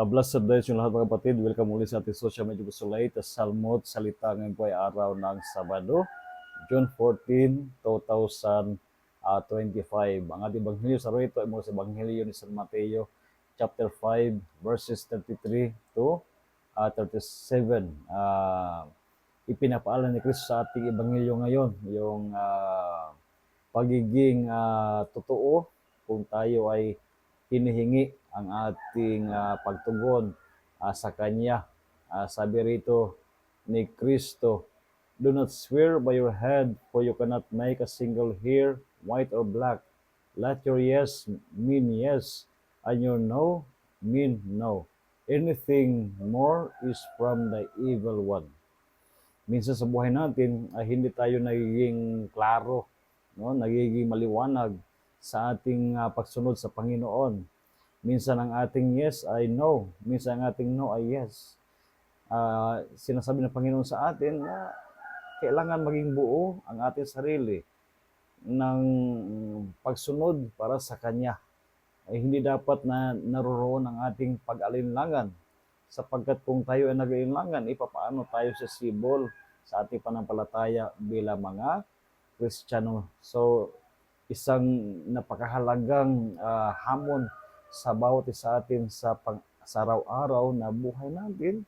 Blessed days yung lahat mga kapatid. Welcome ulit sa ating social media busulay. Salmot, salita ngayon po ay araw ng Sabado, June 14, 2025. Ang ating Ebanghelyo sa rito ay mula sa Ebanghelyo ni San Mateo, chapter 5, verses 33 to 37. Ipinapaalam ni Kristo sa ating Ebanghelyo ngayon, yung pagiging totoo kung tayo ay hinihingi ang ating pagtugon sa Kanya. Sabi rito ni Kristo, "Do not swear by your head, for you cannot make a single hair white or black. Let your yes mean yes, and your no mean no. Anything more is from the evil one." Minsan sa buhay natin ay hindi tayo nagiging klaro, no? Nagiging maliwanag sa ating pagsunod sa Panginoon. Minsan ang ating yes ay no, minsan ang ating no ay yes. Sinasabi ng Panginoon sa atin na kailangan maging buo ang ating sarili ng pagsunod para sa Kanya. Ay hindi dapat na naroroon ang ating pag-alinlangan, sapagkat kung tayo ay nag-alinlangan, ipapaano tayo sa sibol sa ating panampalataya bilang mga Kristiyano. So, isang napakahalagang hamon sa bawat isa atin sa araw-araw na buhay natin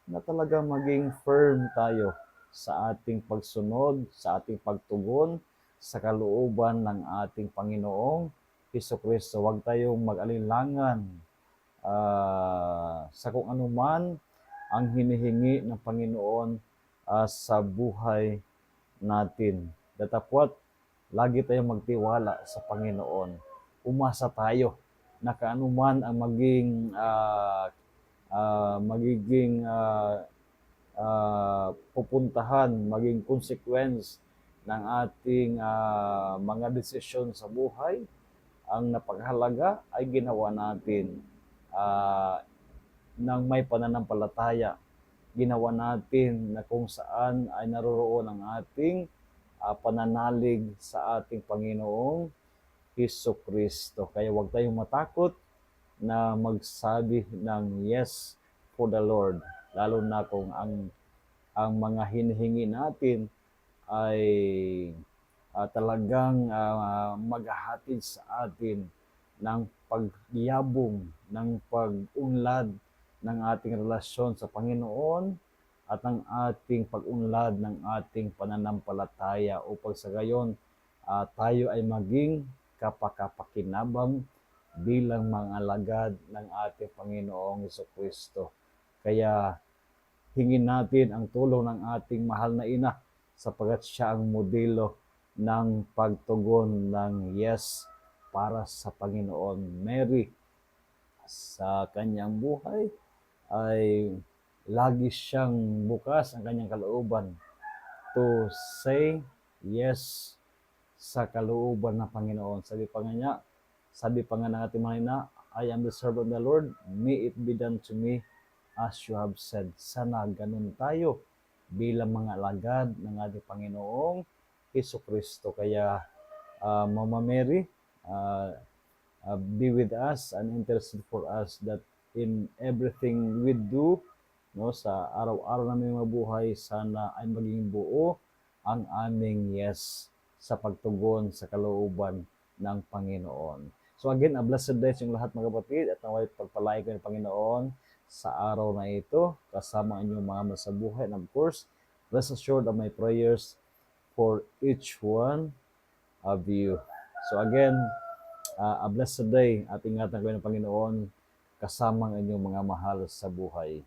na talaga maging firm tayo sa ating pagsunod, sa ating pagtugon, sa kalooban ng ating Panginoong Hesukristo. Huwag tayong mag-alinlangan sa kung anuman ang hinihingi ng Panginoon sa buhay natin. Datapwat, lagi tayong magtiwala sa Panginoon. Umasa tayo na kaanuman ang magiging pupuntahan, maging consequence ng ating mga desisyon sa buhay, ang napakahalaga ay ginawa natin ng may pananampalataya. Ginawa natin na kung saan ay naroroon ang ating pananalig sa ating Panginoong Hesukristo. Kaya huwag tayong matakot na magsabi ng yes for the Lord, lalo na kung ang mga hinihingi natin ay talagang maghahatid sa atin ng pagyabong, ng pag-unlad ng ating relasyon sa Panginoon at ang ating pag-unlad ng ating pananampalataya upang sa gayon tayo ay maging kapakapakinabang bilang mga alagad ng ating Panginoong Hesukristo. Kaya hingin natin ang tulong ng ating mahal na ina sapagkat siya ang modelo ng pagtugon ng yes para sa Panginoon. Mary, sa kanyang buhay ay lagi siyang bukas ang kanyang kalooban to say yes sa kalooban ng Panginoon. Sabi pa nga ng ating mga ina, "I am the servant of the Lord, may it be done to me as you have said." Sana ganun tayo bilang mga alagad ng ating Panginoong Hesukristo. Kaya Mama Mary, be with us and intercede for us that in everything we do, no, sa araw-araw namin mabuhay, sana ay maging buo ang aming yes sa pagtugon sa kalooban ng Panginoon. So again, a blessed day sa lahat mga kapatid at naway pagpalain ko ng Panginoon sa araw na ito kasama ang inyong mga masabuhay. And of course, rest assured of my prayers for each one of you. So again, a blessed day at ingatan ko ng Panginoon kasama ang inyong mga mahal sa buhay.